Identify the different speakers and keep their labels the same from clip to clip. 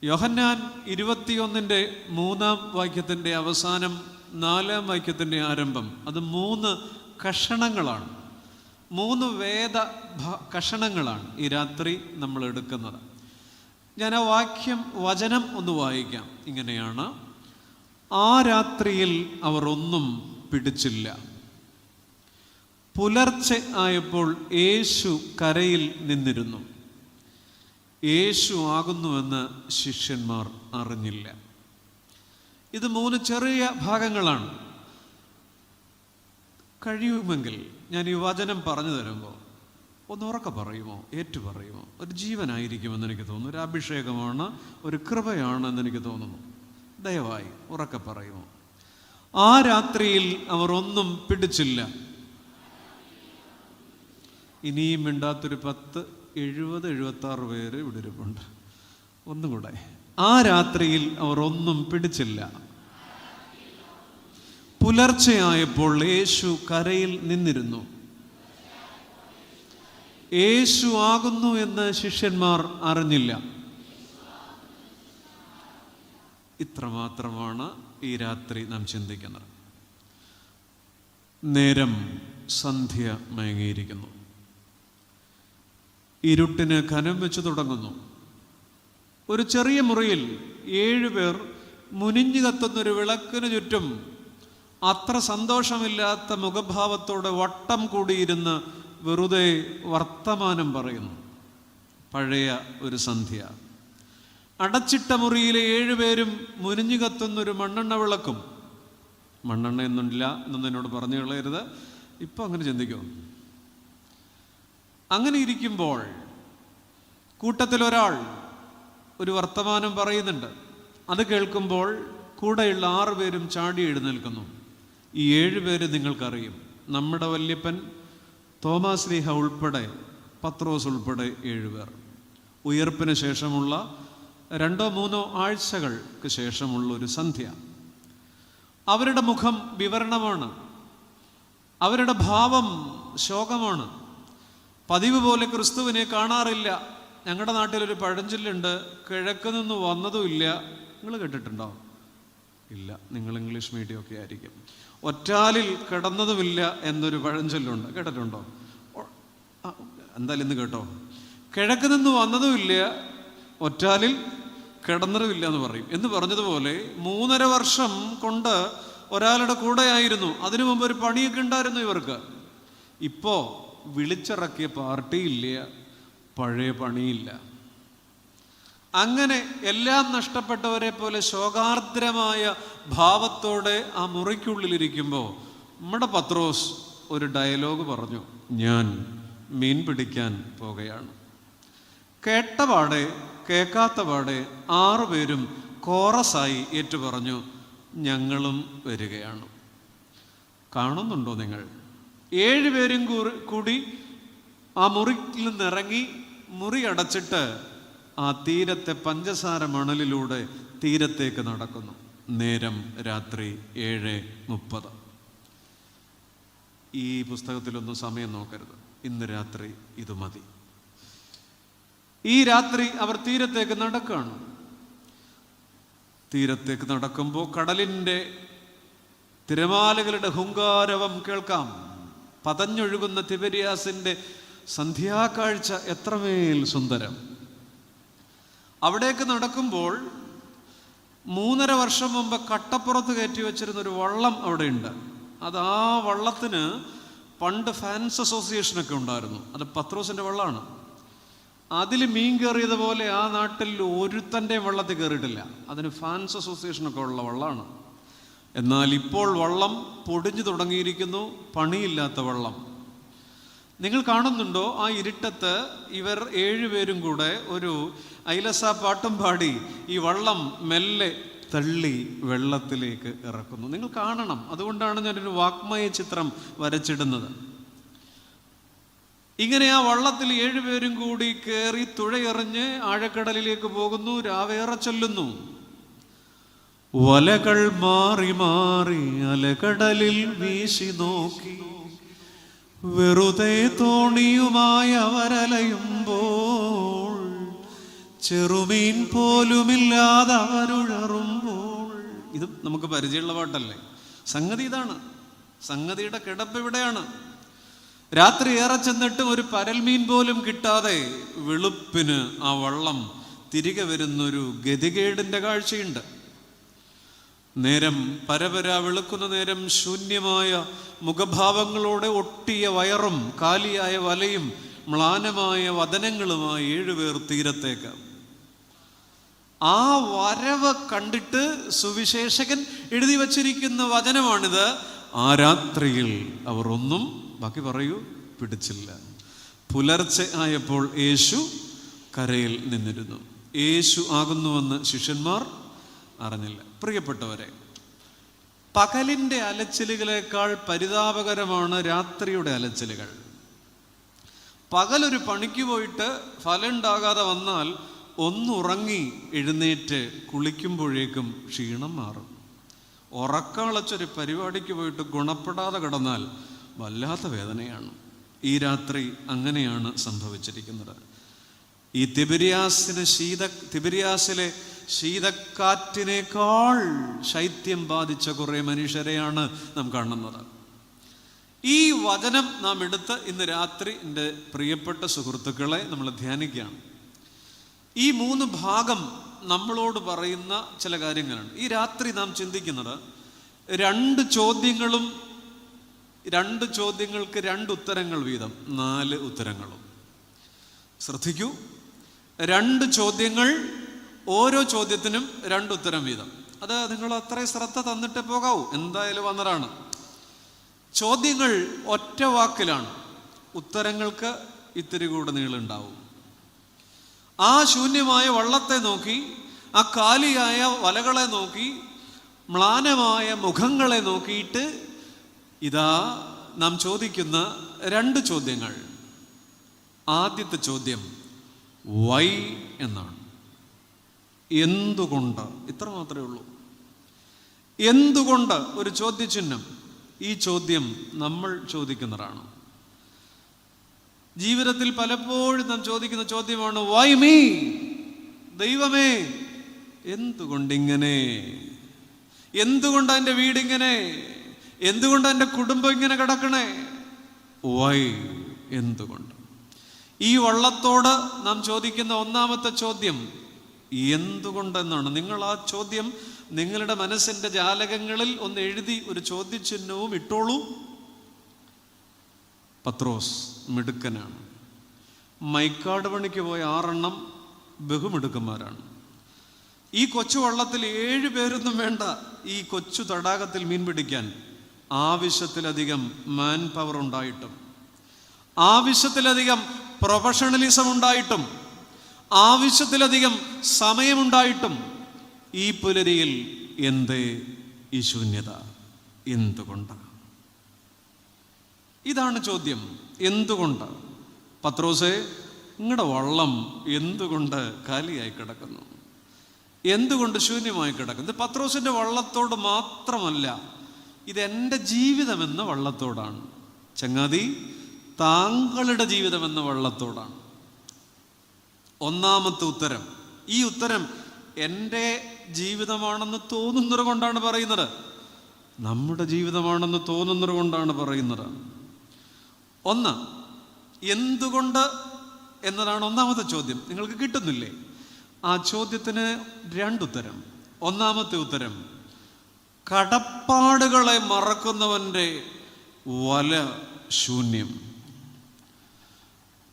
Speaker 1: യോഹന്നാൻ 21:3 അവസാനം 4 ആരംഭം. അത് 3 കഷണങ്ങളാണ്, 3 വേദ കഷണങ്ങളാണ് ഈ രാത്രി നമ്മൾ എടുക്കുന്നത്. ഞാൻ ആ വചനം ഒന്ന് വായിക്കാം. ഇങ്ങനെയാണ്: ആ രാത്രിയിൽ അവർ ഒന്നും പിടിച്ചില്ല. പുലർച്ചെ ആയപ്പോൾ യേശു കരയിൽ നിന്നിരുന്നു. യേശു ആകുന്നുവെന്ന് ശിഷ്യന്മാർ അറിഞ്ഞില്ല. ഇത് 3 ചെറിയ ഭാഗങ്ങളാണ്. കഴിയുമെങ്കിൽ ഞാൻ ഈ വചനം പറഞ്ഞു തരുമ്പോൾ ഒന്ന് ഉറക്കെ പറയുമോ, ഏറ്റു പറയുമോ? ഒരു ജീവനായിരിക്കുമെന്ന് എനിക്ക് തോന്നുന്നു, ഒരു അഭിഷേകമാണ്, ഒരു കൃപയാണെന്ന് എനിക്ക് തോന്നുന്നു. ദയവായി ഉറക്കെ പറയുമോ? ആ രാത്രിയിൽ അവർ ഒന്നും പിടിച്ചില്ല. ഇനിയും മിണ്ടാത്തൊരു 70-76 പേര് ഇവിടെ ഇരിപ്പുണ്ട്. ഒന്നും കൂടെ. ആ രാത്രിയിൽ അവർ ഒന്നും പിടിച്ചില്ല. പുലർച്ചെയായപ്പോൾ യേശു കരയിൽ നിന്നിരുന്നു. യേശു ആകുന്നു എന്ന് ശിഷ്യന്മാർ അറിഞ്ഞില്ല. ഇത്രമാത്രമാണ് ഈ രാത്രി നാം ചിന്തിക്കുന്നത്. നേരം സന്ധ്യ മയങ്ങിയിരിക്കുന്നു. ഇരുട്ടിന് കനം വെച്ച് തുടങ്ങുന്നു. ഒരു ചെറിയ മുറിയിൽ 7 പേർ മുനിഞ്ഞു കത്തുന്നൊരു വിളക്കിന് ചുറ്റും അത്ര സന്തോഷമില്ലാത്ത മുഖഭാവത്തോടെ വട്ടം കൂടിയിരുന്ന് വെറുതെ വർത്തമാനം പറയുന്നു. പഴയ ഒരു സന്ധ്യ. അടച്ചിട്ട മുറിയിലെ 7 പേരും മുനിഞ്ഞു കത്തുന്നൊരു മണ്ണെണ്ണ വിളക്കും. മണ്ണെണ്ണ ഒന്നുമില്ല എന്നൊന്നും എന്നോട് പറഞ്ഞു കളയരുത്. ഇപ്പം അങ്ങനെ ചിന്തിക്കുമോ? അങ്ങനെ ഇരിക്കുമ്പോൾ കൂട്ടത്തിലൊരാൾ ഒരു വർത്തമാനം പറയുന്നുണ്ട്. അത് കേൾക്കുമ്പോൾ കൂടെയുള്ള 6 പേരും ചാടി എഴുന്നേൽക്കുന്നു. ഈ 7 പേര് നിങ്ങൾക്കറിയും. നമ്മുടെ വല്യപ്പൻ തോമാശ്ലീഹ ഉൾപ്പെടെ, പത്രോസ് ഉൾപ്പെടെ 7 പേർ. ഉയർപ്പിന് ശേഷമുള്ള 2-3 ആഴ്ചകൾക്ക് ശേഷമുള്ള ഒരു സന്ധ്യ. അവരുടെ മുഖം വിവരണമാണ്, അവരുടെ ഭാവം ശോകമാണ്. പതിവ് പോലെ ക്രിസ്തുവിനെ കാണാറില്ല. ഞങ്ങളുടെ നാട്ടിലൊരു പഴഞ്ചൊല്ലുണ്ട്, കിഴക്ക് നിന്ന് വന്നതുമില്ല. നിങ്ങൾ കേട്ടിട്ടുണ്ടോ? ഇല്ല, നിങ്ങൾ ഇംഗ്ലീഷ് മീഡിയമൊക്കെ ആയിരിക്കും. ഒറ്റാലിൽ കിടന്നതുമില്ല എന്നൊരു പഴഞ്ചൊല്ലുണ്ട്, കേട്ടിട്ടുണ്ടോ? എന്തായാലും ഇന്ന് കേട്ടോ. കിഴക്ക് നിന്ന് വന്നതുമില്ല, ഒറ്റാലിൽ കിടന്നതുമില്ല എന്ന് പറയും. എന്ന് പറഞ്ഞതുപോലെ 3.5 വർഷം കൊണ്ട് ഒരാളുടെ കൂടെയായിരുന്നു. അതിനു മുമ്പ് ഒരു പണിയൊക്കെ ഉണ്ടായിരുന്നു ഇവർക്ക്. ഇപ്പോൾ വിളിച്ചിറക്കിയ പാർട്ടിയില്ല, പഴയ പണിയില്ല. അങ്ങനെ എല്ലാം നഷ്ടപ്പെട്ടവരെ പോലെ ശോകാർദ്രമായ ഭാവത്തോടെ ആ മുറിക്കുള്ളിലിരിക്കുമ്പോൾ നമ്മുടെ പത്രോസ് ഒരു ഡയലോഗ് പറഞ്ഞു: ഞാൻ മീൻ പിടിക്കാൻ പോകുകയാണ്. കേട്ടപാടെ കേൾക്കാത്ത പാടെ 6 പേരും കോറസായി ഏറ്റുപറഞ്ഞു: ഞങ്ങളും വരികയാണ്. കാണുന്നുണ്ടോ നിങ്ങൾ? 7 പേരും കൂടി ആ മുറിയിൽ നിന്നിറങ്ങി മുറി അടച്ചിട്ട് ആ തീരത്തെ പഞ്ചസാര മണലിലൂടെ തീരത്തേക്ക് നടക്കുന്നു. നേരം രാത്രി 7:30. ഈ പുസ്തകത്തിലൊന്നും സമയം നോക്കരുത്. ഇന്ന് രാത്രി ഇത് മതി. ഈ രാത്രി അവർ തീരത്തേക്ക് നടക്കുകയാണ്. തീരത്തേക്ക് നടക്കുമ്പോൾ കടലിൻ്റെ തിരമാലകളുടെ ഹുങ്കാരവം കേൾക്കാം. പതഞ്ഞൊഴുകുന്ന തിബരിയാസിൻ്റെ സന്ധ്യാകാഴ്ച എത്രമേൽ സുന്ദരം. അവിടേക്ക് നടക്കുമ്പോൾ 3.5 വർഷം മുമ്പ് കട്ടപ്പുറത്ത് കയറ്റി വെച്ചിരുന്നൊരു വള്ളം അവിടെയുണ്ട്. അത് ആ വള്ളത്തിന് പണ്ട് ഫാൻസ് അസോസിയേഷനൊക്കെ ഉണ്ടായിരുന്നു. അത് പത്രോസിൻ്റെ വള്ളമാണ്. അതിൽ മീൻ കയറിയതുപോലെ ആ നാട്ടിൽ ഒരുത്തൻ്റെ വള്ളത്തിൽ കയറിയിട്ടില്ല. അതിന് ഫാൻസ് അസോസിയേഷനൊക്കെ ഉള്ള വള്ളമാണ്. എന്നാൽ ഇപ്പോൾ വള്ളം പൊടിഞ്ഞു തുടങ്ങിയിരിക്കുന്നു, പണിയില്ലാത്ത വള്ളം. നിങ്ങൾ കാണുന്നുണ്ടോ? ആ ഇരുട്ടത്ത് ഇവർ 7 പേരും കൂടെ ഒരു ഐലസ പാട്ടും പാടി ഈ വള്ളം മെല്ലെ തള്ളി വെള്ളത്തിലേക്ക് ഇറക്കുന്നു. നിങ്ങൾ കാണണം. അതുകൊണ്ടാണ് ഞാനൊരു വാക്മയ ചിത്രം വരച്ചിടുന്നത്. ഇങ്ങനെ ആ വള്ളത്തിൽ 7 പേരും കൂടി കയറി തുഴയെറിഞ്ഞ് ആഴക്കടലിലേക്ക് പോകുന്നു. രാവേറെ ചൊല്ലുന്നു. വലകൾ മാറി മാറി അലകടലിൽ വീശി നോക്കി, വെറുതെ തോണിയുമായി അവരലയുമ്പോൾ ചെറുമീൻ പോലുമില്ലാതെ അവരുഴറുമ്പോൾ. ഇത് നമുക്ക് പരിചയമുള്ള പാട്ടല്ലേ? സംഗതി ഇതാണ്. സംഗതിയുടെ കിടപ്പ് ഇവിടെയാണ്. രാത്രി ഏറെ ചെന്നിട്ടും ഒരു പരൽമീൻ പോലും കിട്ടാതെ വെളുപ്പിന് ആ വള്ളം തിരികെ വരുന്നൊരു ഗതികേടിൻ്റെ കാഴ്ചയുണ്ട്. നേരം പരപര വെളുക്കുന്ന നേരം ശൂന്യമായ മുഖഭാവങ്ങളോടെ ഒട്ടിയ വയറും കാലിയായ വലയും മ്ലാനമായ വദനങ്ങളുമായി 7 പേർ തീരത്തേക്ക്. ആ വരവ് കണ്ടിട്ട് സുവിശേഷകൻ എഴുതി വച്ചിരിക്കുന്ന വചനമാണിത്. ആ രാത്രിയിൽ അവർ ഒന്നും, ബാക്കി പറയൂ, പിടിച്ചില്ല. പുലർച്ചെ ആയപ്പോൾ യേശു കരയിൽ നിന്നിരുന്നു. യേശു ആകുന്നുവെന്ന് ശിഷ്യന്മാർ അറിഞ്ഞില്ല. പ്രിയപ്പെട്ടവരെ, പകലിൻ്റെ അലച്ചിലുകളേക്കാൾ പരിതാപകരമാണ് രാത്രിയുടെ അലച്ചിലുകൾ. പകലൊരു പണിക്ക് പോയിട്ട് ഫലം ഉണ്ടാകാതെ വന്നാൽ ഒന്നുറങ്ങി എഴുന്നേറ്റ് കുളിക്കുമ്പോഴേക്കും ക്ഷീണം മാറും. ഉറക്കളച്ചൊരു പരിപാടിക്ക് പോയിട്ട് ഗുണപ്പെടാതെ കിടന്നാൽ വല്ലാത്ത വേദനയാണ്. ഈ രാത്രി അങ്ങനെയാണ് സംഭവിച്ചിരിക്കുന്നത്. ഈ തിബിരിയാസിലെ ശീതക്കാറ്റിനേക്കാൾ ശൈത്യം ബാധിച്ച കുറേ മനുഷ്യരെയാണ് നാം കാണുന്നത്. ഈ വചനം നാം എടുത്ത് ഇന്ന് രാത്രി എൻ്റെ പ്രിയപ്പെട്ട സുഹൃത്തുക്കളെ നമ്മൾ ധ്യാനിക്കുകയാണ്. ഈ 3 ഭാഗം നമ്മളോട് പറയുന്ന ചില കാര്യങ്ങളാണ്. ഈ രാത്രി നാം ചിന്തിക്കുന്നത് 2 ചോദ്യങ്ങളും 2 ചോദ്യങ്ങൾക്ക് 2 ഉത്തരങ്ങൾ വീതം, 4 ഉത്തരങ്ങളും. ശ്രദ്ധിക്കൂ, 2 ചോദ്യങ്ങൾ, ഓരോ ചോദ്യത്തിനും 2 ഉത്തരം വീതം. അത് നിങ്ങൾ അത്രയും ശ്രദ്ധ തന്നിട്ട് പോകാവൂ, എന്തായാലും വന്നതാണ്. ചോദ്യങ്ങൾ ഒറ്റ വാക്കിലാണ്, ഉത്തരങ്ങൾക്ക് ഇത്തിരി കൂടെ നീളുണ്ടാവും. ആ ശൂന്യമായ വള്ളത്തെ നോക്കി, ആ കാലിയായ വലകളെ നോക്കി, മ്ലാനമായ മുഖങ്ങളെ നോക്കിയിട്ട് ഇതാ നാം ചോദിക്കുന്ന 2 ചോദ്യങ്ങൾ. ആദ്യത്തെ ചോദ്യം വൈ എന്നാണ്. എന്തുകൊണ്ട്? ഇത്ര മാത്രമേ ഉള്ളൂ. എന്തുകൊണ്ട്? ഒരു ചോദ്യചിഹ്നം. ഈ ചോദ്യം നമ്മൾ ചോദിക്കുന്നതാണ്. ജീവിതത്തിൽ പലപ്പോഴും നാം ചോദിക്കുന്ന ചോദ്യമാണ് വൈ മീ? ദൈവമേ, എന്തുകൊണ്ടിങ്ങനെ? എന്തുകൊണ്ട് എൻ്റെ വീടിങ്ങനെ? എന്തുകൊണ്ട് എൻ്റെ കുടുംബം ഇങ്ങനെ കിടക്കണേ? വൈ? എന്തുകൊണ്ട്? ഈ വള്ളത്തോട് നാം ചോദിക്കുന്ന ഒന്നാമത്തെ ചോദ്യം എന്തുകൊണ്ടെന്നാണ്. നിങ്ങൾ ആ ചോദ്യം നിങ്ങളുടെ മനസ്സിൻ്റെ ജാലകങ്ങളിൽ ഒന്ന് എഴുതി ഒരു ചോദ്യചിഹ്നവും ഇട്ടോളൂ. പത്രോസ് മിടുക്കനാണ്. മൈക്കാട് പണിക്ക് പോയ 6 എണ്ണം ബഹുമിടുക്കന്മാരാണ്. ഈ കൊച്ചു വള്ളത്തിൽ 7 പേരൊന്നും വേണ്ട. ഈ കൊച്ചു തടാകത്തിൽ മീൻ പിടിക്കാൻ ആവശ്യത്തിലധികം മാൻ പവർ ഉണ്ടായിട്ടും, ആവശ്യത്തിലധികം പ്രൊഫഷണലിസം ഉണ്ടായിട്ടും, ആവശ്യത്തിലധികം സമയമുണ്ടായിട്ടും ഈ പുലരിയിൽ എന്തേ ഈ ശൂന്യത? എന്തുകൊണ്ട്? ഇതാണ് ചോദ്യം. എന്തുകൊണ്ട്? പത്രോസേ, നിങ്ങളുടെ വള്ളം എന്തുകൊണ്ട് കാലിയായി കിടക്കുന്നു? എന്തുകൊണ്ട് ശൂന്യമായി കിടക്കുന്നു? ഇത് പത്രോസിൻ്റെ വള്ളത്തോട് മാത്രമല്ല, ഇതെൻ്റെ ജീവിതമെന്ന വള്ളത്തോടാണ്. ചങ്ങാതി, താങ്കളുടെ ജീവിതമെന്ന വള്ളത്തോടാണ്. ഒന്നാമത്തെ ഉത്തരം. ഈ ഉത്തരം എൻ്റെ ജീവിതമാണെന്ന് തോന്നുന്നത് കൊണ്ടാണ് പറയുന്നത്. നമ്മുടെ ജീവിതമാണെന്ന് തോന്നുന്നത് കൊണ്ടാണ് പറയുന്നത്. ഒന്ന്, എന്തുകൊണ്ട് എന്നതാണ് ഒന്നാമത്തെ ചോദ്യം. നിങ്ങൾക്ക് കിട്ടുന്നില്ലേ? ആ ചോദ്യത്തിന് 2 ഉത്തരം. ഒന്നാമത്തെ ഉത്തരം, കടപ്പാടുകളെ മറക്കുന്നവൻ്റെ വല ശൂന്യം.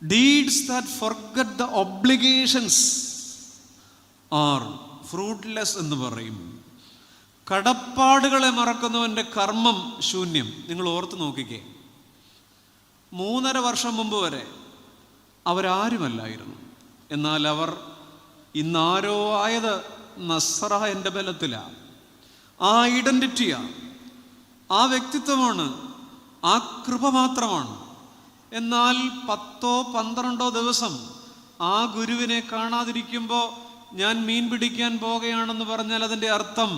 Speaker 1: Deeds that forget the obligations are fruitless എന്ന് പറയും. കടപ്പാടുകളെ മറക്കുന്നവൻ്റെ കർമ്മം ശൂന്യം. നിങ്ങൾ ഓർത്ത് നോക്കിക്കേ, 3.5 വർഷം മുമ്പ് വരെ അവരാരുമല്ലായിരുന്നു. എന്നാൽ അവർ ഇന്നാരോ ആയത് നസ്രായൻ്റെ ബലത്തിലാണ്. ആ ഐഡൻറ്റിറ്റിയാണ്, ആ വ്യക്തിത്വമാണ്, ആ കൃപ മാത്രമാണ്. എന്നാൽ 10-12 ദിവസം ആ ഗുരുവിനെ കാണാതിരിക്കുമ്പോൾ ഞാൻ മീൻ പിടിക്കാൻ പോകുകയാണെന്ന് പറഞ്ഞാൽ അതിൻ്റെ അർത്ഥം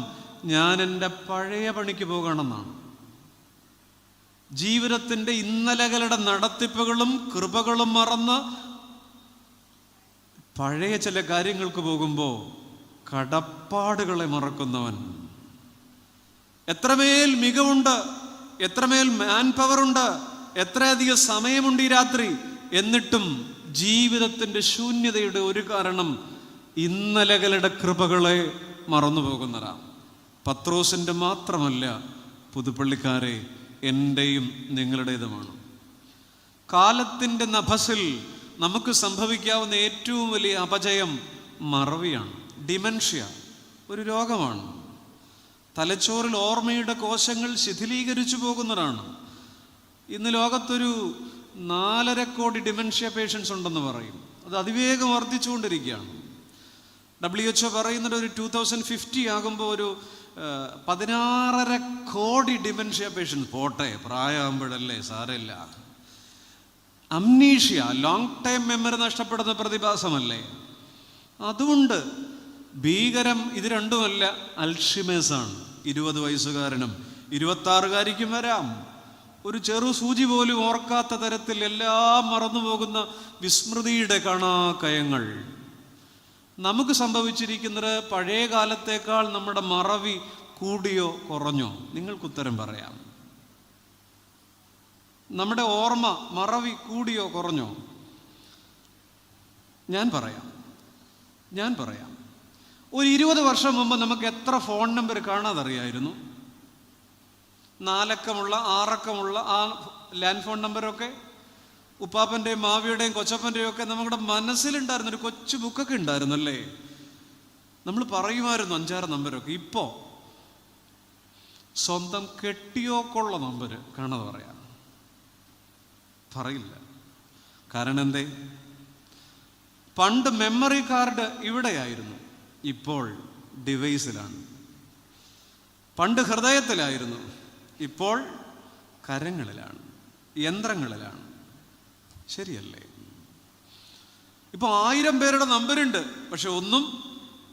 Speaker 1: ഞാൻ എൻ്റെ പഴയ പണിക്ക് പോകണമെന്നാണ്. ജീവിതത്തിൻ്റെ ഇന്നലകളുടെ നടത്തിപ്പുകളും കൃപകളും മറന്ന് പഴയ ചില കാര്യങ്ങൾക്ക് പോകുമ്പോൾ കടപ്പാടുകളെ മറക്കുന്നവൻ. എത്രമേൽ മികവുണ്ട്, എത്രമേൽ മാൻ പവറുണ്ട്, എത്രയധികം സമയമുണ്ട് ഈ രാത്രി, എന്നിട്ടും ജീവിതത്തിൻ്റെ ശൂന്യതയുടെ ഒരു കാരണം ഇന്നലകളുടെ കൃപകളെ മറന്നു പോകുന്നതാണ്. പത്രോസിൻ്റെ മാത്രമല്ല, പുതുപ്പള്ളിക്കാരെ, എൻ്റെയും നിങ്ങളുടേതുമാണ്. കാലത്തിൻ്റെ നഭസിൽ നമുക്ക് സംഭവിക്കാവുന്ന ഏറ്റവും വലിയ അപജയം മറവിയാണ്. ഡിമെൻഷ്യ ഒരു രോഗമാണ്. തലച്ചോറിൽ ഓർമ്മയുടെ കോശങ്ങൾ ശിഥിലീകരിച്ചു പോകുന്നതാണ്. ഇന്ന് ലോകത്തൊരു 4.5 കോടി ഡിമെൻഷ്യ പേഷ്യൻസ് ഉണ്ടെന്ന് പറയും. അത് അതിവേഗം വർദ്ധിച്ചുകൊണ്ടിരിക്കുകയാണ്. WHO പറയുന്നത് ഒരു 2050 ആകുമ്പോൾ ഒരു 16.5 കോടി ഡിമെൻഷ്യ പേഷ്യൻസ്. പോട്ടെ, പ്രായമാകുമ്പോഴല്ലേ, സാരമില്ല. അംനീഷ്യ, ലോങ് ടൈം മെമ്മറി നഷ്ടപ്പെടുന്ന പ്രതിഭാസമല്ലേ, അതുകൊണ്ട് ഭീകരം. ഇത് രണ്ടുമല്ല, അൽഷിമേഴ്സാണ്. 20 വയസ്സുകാരനും 26കാരിക്കും വരാം. ഒരു ചെറു സൂചി പോലും ഓർക്കാത്ത തരത്തിൽ എല്ലാം മറന്നുപോകുന്ന വിസ്മൃതിയുടെ കണാക്കയങ്ങൾ. നമുക്ക് സംഭവിച്ചിരിക്കുന്നത് പഴയ കാലത്തേക്കാൾ നമ്മുടെ മറവി കൂടിയോ കുറഞ്ഞോ? നിങ്ങൾക്കുത്തരം പറയാം. നമ്മുടെ ഓർമ്മ, മറവി കൂടിയോ കുറഞ്ഞോ? ഞാൻ പറയാം. ഒരു 20 വർഷം മുമ്പ് നമുക്ക് എത്ര ഫോൺ നമ്പർ കാണാതറിയായിരുന്നു? 4 അക്കമുള്ള 6 അക്കമുള്ള ആ ലാൻഡ് ഫോൺ നമ്പരൊക്കെ ഉപ്പാപ്പൻ്റെയും മാവിയുടെയും കൊച്ചപ്പൻ്റെയും ഒക്കെ നമ്മുടെ മനസ്സിലുണ്ടായിരുന്നു. ഒരു കൊച്ചു ബുക്കൊക്കെ ഉണ്ടായിരുന്നു അല്ലേ? നമ്മൾ പറയുമായിരുന്നു 5-6 നമ്പരൊക്കെ. ഇപ്പോൾ സ്വന്തം കെട്ടിയോക്കുള്ള നമ്പർ കാണാതെ പറയാം, പറയില്ല. കാരണം എന്തേ? പണ്ട് മെമ്മറി കാർഡ് ഇവിടെയായിരുന്നു, ഇപ്പോൾ ഡിവൈസിലാണ്. പണ്ട് ഹൃദയത്തിലായിരുന്നു, ഇപ്പോൾ കരങ്ങളിലാണ്, യന്ത്രങ്ങളിലാണ്. ശരിയല്ലേ? ഇപ്പോൾ 1000 പേരുടെ നമ്പറുണ്ട്, പക്ഷെ ഒന്നും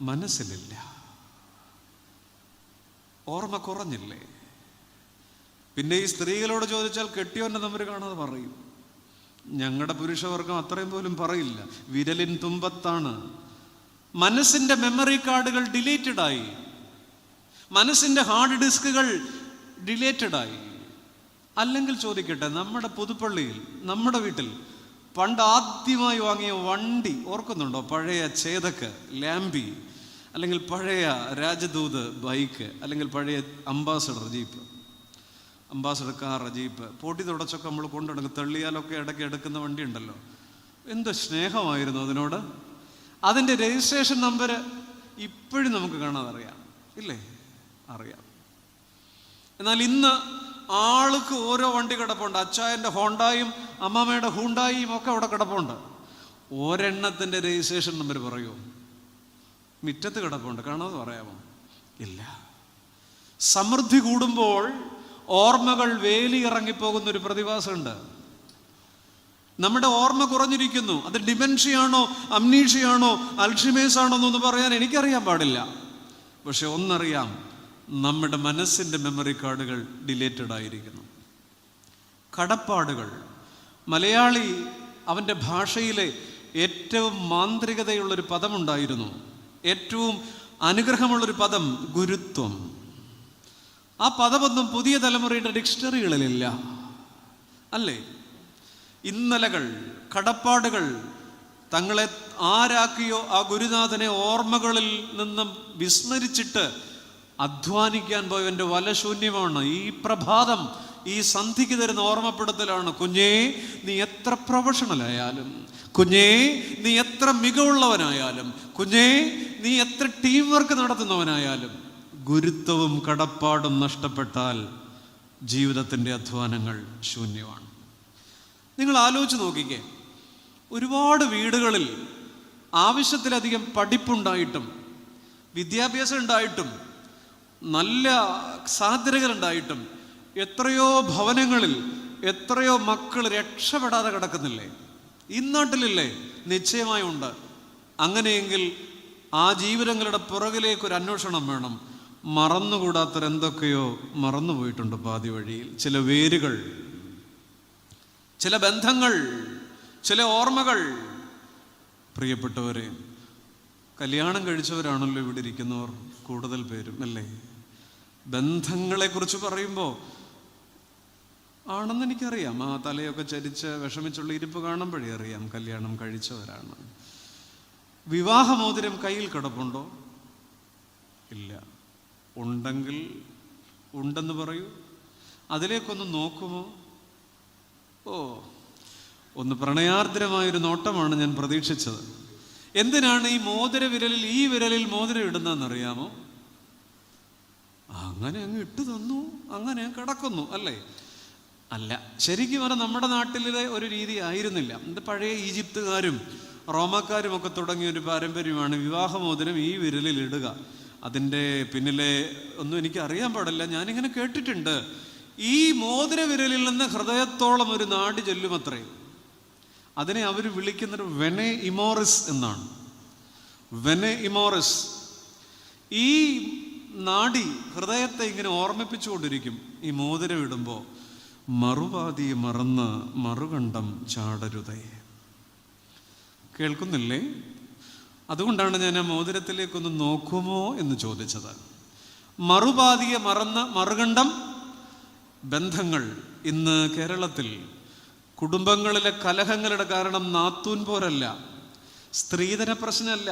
Speaker 1: മനസ്സിലില്ല. ഓർമ്മ കുറഞ്ഞില്ലേ? പിന്നെ ഈ സ്ത്രീകളോട് ചോദിച്ചാൽ കെട്ടിയോൻ്റെ നമ്പർ കാണാതെ പറയും. ഞങ്ങളുടെ പുരുഷവർഗം അത്രയും പോലും പറയില്ല. വിരലിൻ തുമ്പത്താണ്. മനസ്സിൻ്റെ മെമ്മറി കാർഡുകൾ ഡിലീറ്റഡായി, മനസ്സിൻ്റെ ഹാർഡ് ഡിസ്കുകൾ ഡിലേറ്റഡായി. അല്ലെങ്കിൽ ചോദിക്കട്ടെ, നമ്മുടെ പുതുപ്പള്ളിയിൽ, നമ്മുടെ വീട്ടിൽ പണ്ട് ആദ്യമായി വാങ്ങിയ വണ്ടി ഓർക്കുന്നുണ്ടോ? പഴയ ചേതക്ക്, ലാംബി, അല്ലെങ്കിൽ പഴയ രാജദൂത് ബൈക്ക്, അല്ലെങ്കിൽ പഴയ ambassador jeep, ambassador car, jeep, പൊടി തുടച്ചൊക്കെ നമ്മൾ കൊണ്ടുനടക്കും. തള്ളിയാലൊക്കെ ഇടയ്ക്ക് എടുക്കുന്ന വണ്ടി ഉണ്ടല്ലോ. എന്ത് സ്നേഹമായിരുന്നു അതിനോട്. അതിൻ്റെ രജിസ്ട്രേഷൻ നമ്പർ ഇപ്പോഴും നമുക്ക് കാണാതെ അറിയാം, ഇല്ലേ? അറിയാം. എന്നാൽ ഇന്ന് ആൾക്ക് ഓരോ വണ്ടി കിടപ്പുണ്ട്. അച്ചായൻ്റെ ഹോണ്ടായും അമ്മാമ്മയുടെ ഹൂണ്ടായും ഒക്കെ അവിടെ കിടപ്പുണ്ട്. ഒരെണ്ണത്തിൻ്റെ രജിസ്ട്രേഷൻ നമ്പർ പറയുമോ? മുറ്റത്ത് കിടപ്പുണ്ട്, കാണാതെ പറയാമോ? ഇല്ല. സമൃദ്ധി കൂടുമ്പോൾ ഓർമ്മകൾ വേലി ഇറങ്ങിപ്പോകുന്നൊരു പ്രതിഭാസമുണ്ട്. നമ്മുടെ ഓർമ്മ കുറഞ്ഞിരിക്കുന്നു. അത് ഡിമെൻഷ്യയാണോ, അംനീഷ്യയാണോ, അൽഷിമേഴ്സ് ആണോ എന്നൊന്ന് പറയാൻ എനിക്കറിയാൻ പാടില്ല. പക്ഷെ ഒന്നറിയാം, നമ്മുടെ മനസ്സിൻ്റെ മെമ്മറി കാർഡുകൾ ഡിലേറ്റഡ് ആയിരിക്കുന്നു. കടപ്പാടുകൾ. മലയാളി അവൻ്റെ ഭാഷയിലെ ഏറ്റവും മാന്ത്രികതയുള്ളൊരു പദമുണ്ടായിരുന്നു, ഏറ്റവും അനുഗ്രഹമുള്ളൊരു പദം, ഗുരുത്വം. ആ പദമൊന്നും പുതിയ തലമുറയുടെ ഡിക്ഷണറികളിലില്ല, അല്ലേ? ഇന്നലകൾ, കടപ്പാടുകൾ തങ്ങളെ ആരാക്കിയോ ആ ഗുരുനാഥനെ ഓർമ്മകളിൽ നിന്നും വിസ്മരിച്ചിട്ട് അധ്വാനിക്കാൻ പോയവൻ്റെ വലശൂന്യമാണ്. ഈ പ്രഭാതം, ഈ സന്ധിക്ക് തരുന്ന ഓർമ്മപ്പെടുത്തലാണ്. കുഞ്ഞേ, നീ എത്ര പ്രൊഫഷണലായാലും, കുഞ്ഞേ നീ എത്ര മികവുള്ളവനായാലും, കുഞ്ഞേ നീ എത്ര ടീം വർക്ക് നടത്തുന്നവനായാലും, ഗുരുത്വവും കടപ്പാടും നഷ്ടപ്പെട്ടാൽ ജീവിതത്തിൻ്റെ അധ്വാനങ്ങൾ ശൂന്യമാണ്. നിങ്ങൾ ആലോചിച്ച് നോക്കിക്കേ, ഒരുപാട് വീടുകളിൽ ആവശ്യത്തിലധികം പഠിപ്പുണ്ടായിട്ടും വിദ്യാഭ്യാസം ഉണ്ടായിട്ടും നല്ല സാധ്യതകളുണ്ടായിട്ടും എത്രയോ ഭവനങ്ങളിൽ എത്രയോ മക്കൾ രക്ഷപ്പെടാതെ കിടക്കുന്നില്ലേ? ഇന്നാട്ടിലില്ലേ? നിശ്ചയമായും ഉണ്ട്. അങ്ങനെയെങ്കിൽ ആ ജീവിതങ്ങളുടെ പുറകിലേക്കൊരു അന്വേഷണം വേണം. മറന്നുകൂടാത്തൊരെന്തൊക്കെയോ മറന്നുപോയിട്ടുണ്ട് പാതി വഴിയിൽ. ചില വേരുകൾ, ചില ബന്ധങ്ങൾ, ചില ഓർമ്മകൾ. പ്രിയപ്പെട്ടവരെ, കല്യാണം കഴിച്ചവരാണല്ലോ ഇവിടെ ഇരിക്കുന്നവർ കൂടുതൽ പേരും, അല്ലേ? ബന്ധങ്ങളെക്കുറിച്ച് പറയുമ്പോൾ ആണെന്ന് എനിക്കറിയാം. ആ തലയൊക്കെ ചരിച്ച് വിഷമിച്ചുള്ള ഇരിപ്പ് കാണുമ്പോഴേ അറിയാം കല്യാണം കഴിച്ചവരാണ്. വിവാഹമോതിരം കയ്യിൽ കിടപ്പുണ്ടോ? ഇല്ല. ഉണ്ടെങ്കിൽ ഉണ്ടെന്ന് പറയൂ. അതിലേക്കൊന്ന് നോക്കുമോ? ഒന്ന് പ്രണയാർദ്രമായൊരു നോട്ടമാണ് ഞാൻ പ്രതീക്ഷിച്ചത്. എന്തിനാണ് ഈ മോതിര വിരലിൽ, ഈ വിരലിൽ മോതിരം ഇടുന്നതെന്നറിയാമോ? അങ്ങനെ അങ്ങ് ഇട്ടു തന്നു, അങ്ങനെ കിടക്കുന്നു, അല്ലേ? അല്ല, ശരിക്കും അത് നമ്മുടെ നാട്ടിലെ ഒരു രീതി ആയിരുന്നില്ല. ഇത് പഴയ ഈജിപ്തുകാരും റോമക്കാരും ഒക്കെ തുടങ്ങിയ ഒരു പാരമ്പര്യമാണ് വിവാഹമോതിരം ഈ വിരലിൽ ഇടുക. അതിൻ്റെ പിന്നിലെ ഒന്നും എനിക്ക് അറിയാൻ പാടില്ല, ഞാനിങ്ങനെ കേട്ടിട്ടുണ്ട്. ഈ മോതിര വിരലിൽ നിന്ന് ഹൃദയത്തോളം ഒരു നാടി ചെല്ലുമത്രേ. അതിനെ അവർ വിളിക്കുന്നത് വെനെ ഇമോറിസ് എന്നാണ്. വെനെ ഇമോറിസ്. ഈ നാടി ഹൃദയത്തെ ഇങ്ങനെ ഓർമ്മിപ്പിച്ചുകൊണ്ടിരിക്കും. ഈ മോതിരം ഇടുമ്പോൾ മറുപാതിയെ മറന്ന് മറുകണ്ഠം ചാടരുതേ. കേൾക്കുന്നില്ലേ? അതുകൊണ്ടാണ് ഞാൻ ആ മോതിരത്തിലേക്കൊന്ന് നോക്കുമോ എന്ന് ചോദിച്ചത്. മറുപാതിയെ മറന്ന മറുകണ്ഠം. ബന്ധങ്ങൾ ഇന്ന് കേരളത്തിൽ കുടുംബങ്ങളിലെ കലഹങ്ങളുടെ കാരണം നാത്തൂൻ പോരല്ല, സ്ത്രീധന പ്രശ്നമല്ല,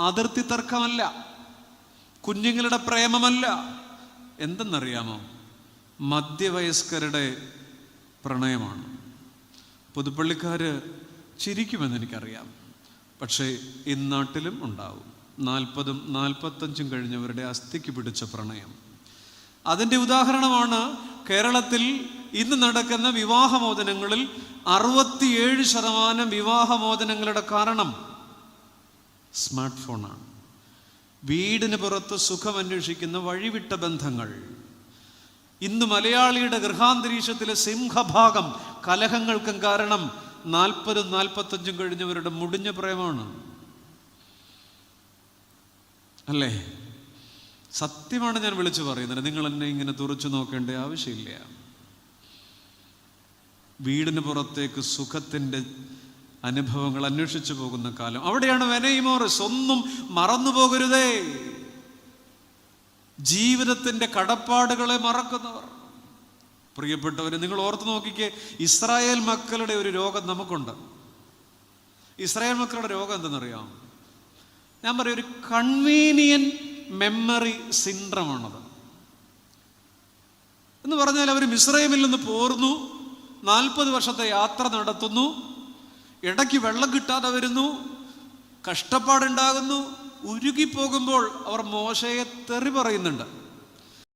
Speaker 1: അതിർത്തി തർക്കമല്ല, കുഞ്ഞുങ്ങളുടെ പ്രേമമല്ല. എന്തെന്നറിയാമോ? മധ്യവയസ്കരുടെ പ്രണയമാണ്. പുതുപ്പള്ളിക്കാർ ചിരിക്കുമെന്ന് എനിക്കറിയാം, പക്ഷേ ഇന്നാട്ടിലും ഉണ്ടാവും 40-ഉം 45-ഉം കഴിഞ്ഞവരുടെ അസ്ഥിക്ക് പിടിച്ച പ്രണയം. അതിൻ്റെ ഉദാഹരണമാണ് കേരളത്തിൽ ഇന്ന് നടക്കുന്ന വിവാഹമോചനങ്ങളിൽ 67% വിവാഹമോചനങ്ങളുടെ കാരണം സ്മാർട്ട് ഫോണാണ്. വീടിന് പുറത്ത് സുഖം അന്വേഷിക്കുന്ന വഴിവിട്ട ബന്ധങ്ങൾ. ഇന്ന് മലയാളിയുടെ ഗൃഹാന്തരീക്ഷത്തിലെ സിംഹഭാഗം കലഹങ്ങൾക്കും കാരണം 40-ഉം 45-ഉം കഴിഞ്ഞവരുടെ മുടിഞ്ഞ പ്രേമമാണ്, അല്ലേ? സത്യമാണ് ഞാൻ വിളിച്ചു പറയുന്നത്. നിങ്ങൾ എന്നെ ഇങ്ങനെ തുറച്ചു നോക്കേണ്ട ആവശ്യമില്ല. വീടിന് പുറത്തേക്ക് സുഖത്തിൻ്റെ അനുഭവങ്ങൾ അന്വേഷിച്ചു പോകുന്ന കാലം. അവിടെയാണ് വെനെ ഇമോറിസ്. ഒന്നും മറന്നു പോകരുതേ. ജീവിതത്തിൻ്റെ കടപ്പാടുകളെ മറക്കുന്നവർ. പ്രിയപ്പെട്ടവരെ, നിങ്ങൾ ഓർത്ത് നോക്കിക്കേ, ഇസ്രായേൽ മക്കളുടെ ഒരു രോഗം നമുക്കുണ്ട്. ഇസ്രായേൽ മക്കളുടെ രോഗം എന്തെന്നറിയാം? ഞാൻ പറയും, ഒരു കൺവീനിയൻറ്റ് മെമ്മറി സിൻഡ്രമാണത്. എന്ന് പറഞ്ഞാൽ അവർ മിസ്രൈമിൽ നിന്ന് പോർന്നു, 40 വർഷത്തെ യാത്ര നടത്തുന്നു, ഇടയ്ക്ക് വെള്ളം കിട്ടാതെ വരുന്നു, കഷ്ടപ്പാടുണ്ടാകുന്നു. ഉരുകിപ്പോകുമ്പോൾ അവർ മോശയെ തെറി പറയുന്നുണ്ട്.